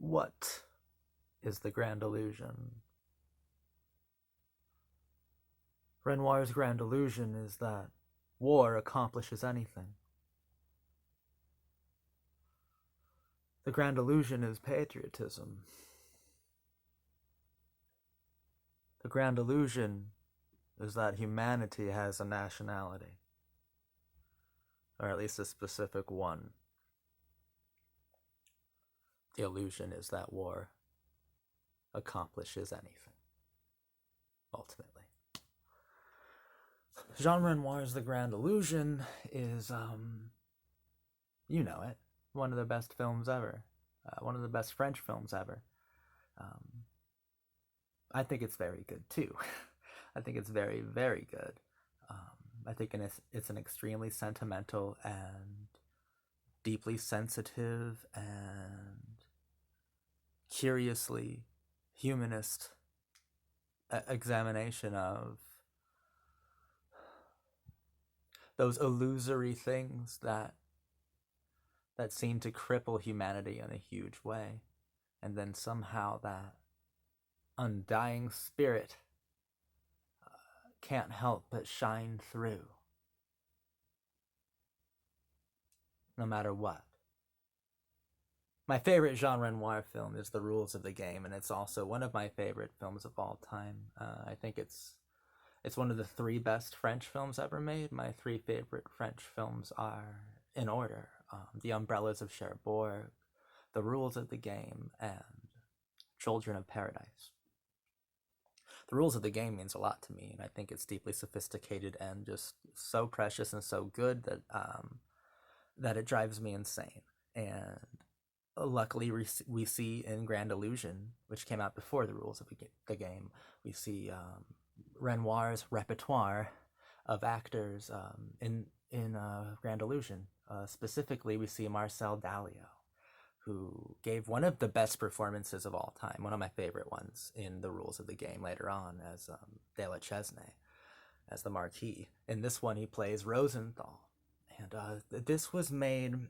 What is the grand illusion? Renoir's grand illusion is that war accomplishes anything. The grand illusion is patriotism. The grand illusion is that humanity has a nationality, or at least a specific one. The illusion is that war accomplishes anything, ultimately. Jean Renoir's The Grand Illusion is, you know it, one of the best films ever, one of the best French films ever. Um, I think it's very good too. I think it's very, very good. I think it's an extremely sentimental and deeply sensitive and curiously humanist examination of those illusory things that seem to cripple humanity in a huge way, and then somehow that undying spirit can't help but shine through, no matter what. My favorite Jean Renoir film is The Rules of the Game, and it's also one of my favorite films of all time. I think it's one of the three best French films ever made. My three favorite French films are, in order, The Umbrellas of Cherbourg, The Rules of the Game, and Children of Paradise. The Rules of the Game means a lot to me, and I think it's deeply sophisticated and just so precious and so good that it drives me insane. And luckily, we see in Grand Illusion, which came out before The Rules of the Game, we see Renoir's repertoire of actors in Grand Illusion. Specifically, we see Marcel Dalio, who gave one of the best performances of all time, one of my favorite ones, in The Rules of the Game later on as De La Chesnay, as the Marquis. In this one, he plays Rosenthal. And this was made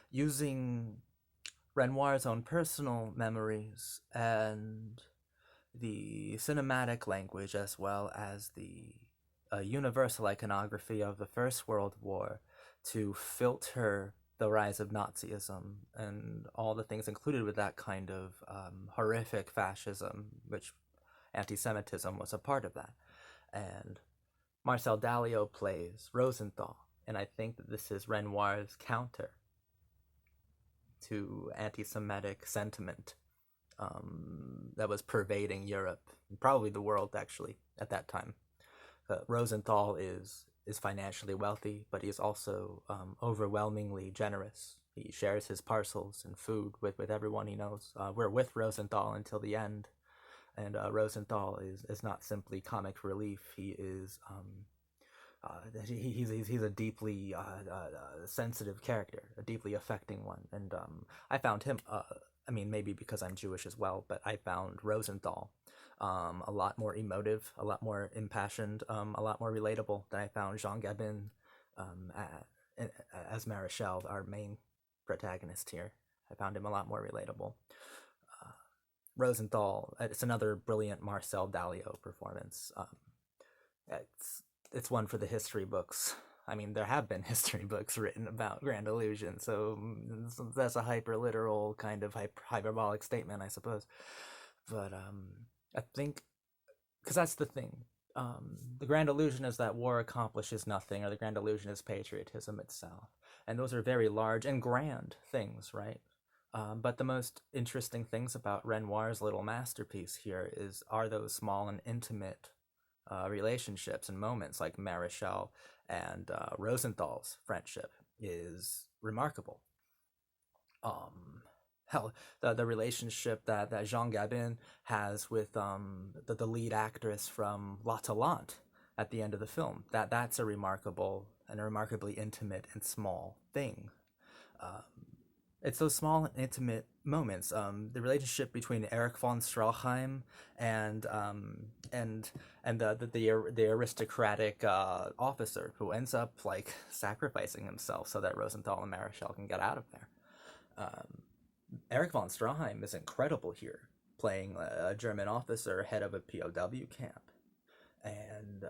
using Renoir's own personal memories and the cinematic language, as well as the universal iconography of the First World War, to filter the rise of Nazism and all the things included with that kind of horrific fascism, which anti-Semitism was a part of that. And Marcel Dalio plays Rosenthal, and I think that this is Renoir's counter to anti-Semitic sentiment that was pervading Europe, and probably the world actually at that time. Rosenthal is financially wealthy, but he is also overwhelmingly generous. He shares his parcels and food with everyone he knows. We're with Rosenthal until the end, and Rosenthal is not simply comic relief. He is he's a deeply sensitive character, a deeply affecting one, and I found him. I mean, maybe because I'm Jewish as well, but I found Rosenthal a lot more emotive, a lot more impassioned, a lot more relatable than I found Jean Gabin as Marechal, our main protagonist here. I found him a lot more relatable. Rosenthal, it's another brilliant Marcel Dalio performance. It's one for the history books. I mean, there have been history books written about Grand Illusion, so that's a hyper-literal kind of hyperbolic statement, I suppose. But I think, because that's the thing. The Grand Illusion is that war accomplishes nothing, or the Grand Illusion is patriotism itself. And those are very large and grand things, right? But the most interesting things about Renoir's little masterpiece here are those small and intimate relationships and moments, like Marechal and Rosenthal's friendship is remarkable. Hell, the relationship that Jean Gabin has with the lead actress from La Talente at the end of the film, that's a remarkably intimate and small thing. It's those small and intimate moments. The relationship between Erich von Stroheim and the aristocratic officer who ends up like sacrificing himself so that Rosenthal and Marechal can get out of there. Erich von Stroheim is incredible here, playing a German officer, head of a POW camp. And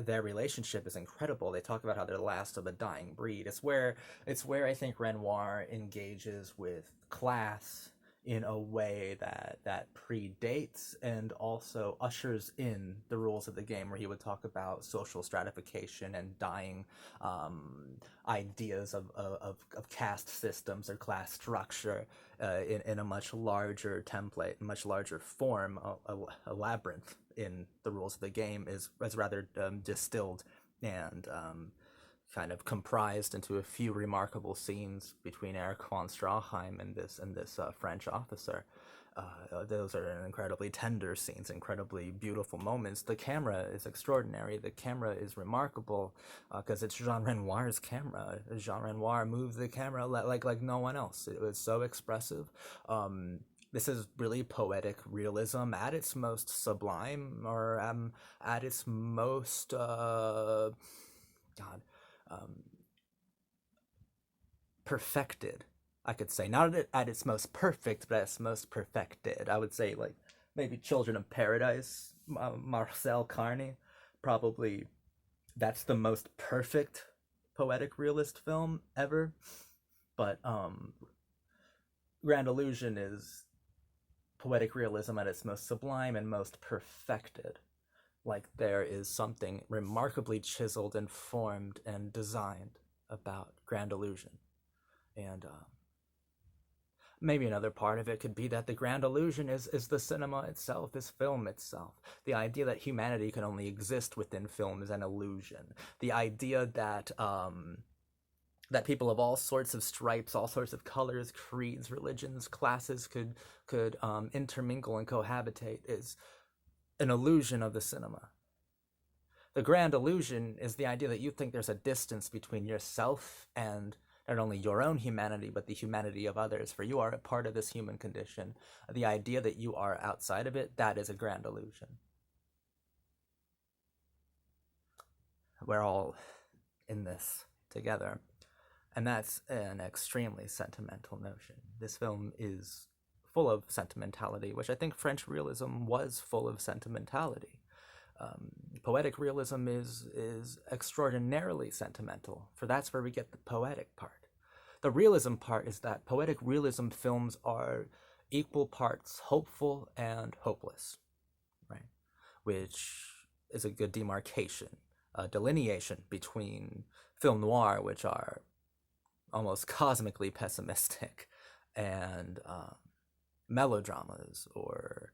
their relationship is incredible. They talk about how they're the last of a dying breed. It's where I think Renoir engages with class in a way that predates and also ushers in the rules of the game, where he would talk about social stratification and dying ideas of caste systems or class structure in a much larger template, much larger form, a labyrinth in the rules of the game is rather distilled and kind of comprised into a few remarkable scenes between Eric von Stroheim and this French officer. Those are incredibly tender scenes, incredibly beautiful moments. The camera is extraordinary. The camera is remarkable because it's Jean Renoir's camera. Jean Renoir moves the camera like no one else. It was so expressive. This is really poetic realism at its most sublime, or at its most God, um, perfected. I could say not at its most perfect, but at its most perfected. I would say like maybe Children of Paradise, Marcel Carney, probably that's the most perfect poetic realist film ever. But Grand Illusion is poetic realism at its most sublime and most perfected. Like there is something remarkably chiseled and formed and designed about Grand Illusion. And maybe another part of it could be that the grand illusion is the cinema itself, is film itself. The idea that humanity can only exist within film is an illusion. The idea that people of all sorts of stripes, all sorts of colors, creeds, religions, classes could intermingle and cohabitate is an illusion of the cinema. The grand illusion is the idea that you think there's a distance between yourself and not only your own humanity, but the humanity of others, for you are a part of this human condition. The idea that you are outside of it, that is a grand illusion. We're all in this together. And that's an extremely sentimental notion. This film is full of sentimentality, which I think French realism was full of sentimentality. Poetic realism is extraordinarily sentimental, for that's where we get the poetic part. The realism part is that poetic realism films are equal parts hopeful and hopeless, right? Which is a good demarcation, delineation between film noir, which are almost cosmically pessimistic, and melodramas or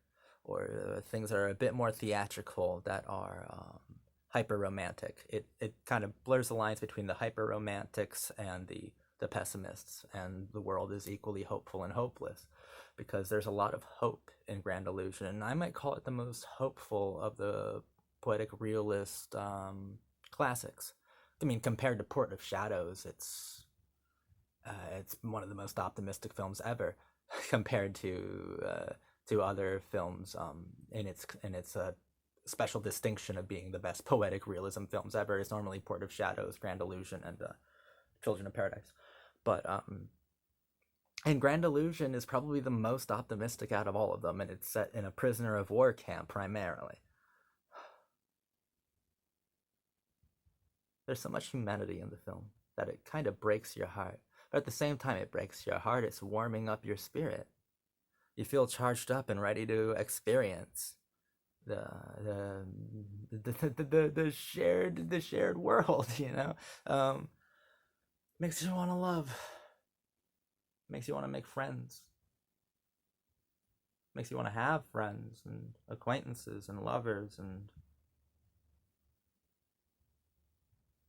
things that are a bit more theatrical, that are hyper romantic. It kind of blurs the lines between the hyper romantics and the pessimists, and the world is equally hopeful and hopeless, because there's a lot of hope in Grand Illusion, and I might call it the most hopeful of the poetic realist classics. I mean, compared to Port of Shadows, it's one of the most optimistic films ever, compared to other films in its special distinction of being the best poetic realism films ever. Is normally Port of Shadows, Grand Illusion, and Children of Paradise. But and Grand Illusion is probably the most optimistic out of all of them, and it's set in a prisoner of war camp primarily. There's so much humanity in the film that it kind of breaks your heart. But at the same time it breaks your heart, it's warming up your spirit. You feel charged up and ready to experience the shared world, you know. Makes you want to love, makes you want to make friends, makes you want to have friends and acquaintances and lovers. And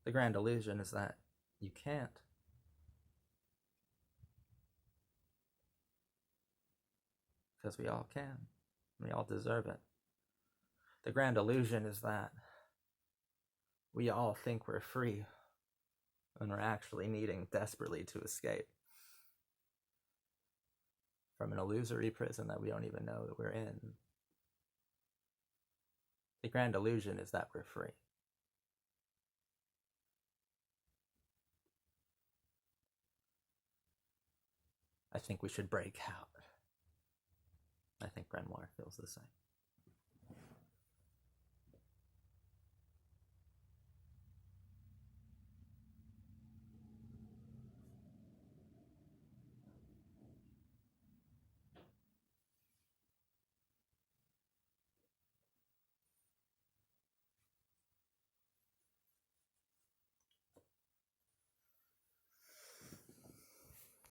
the grand illusion is that you can't. Because we all can. We all deserve it. The grand illusion is that we all think we're free when we're actually needing desperately to escape from an illusory prison that we don't even know that we're in. The grand illusion is that we're free. I think we should break out. I think Renoir feels the same.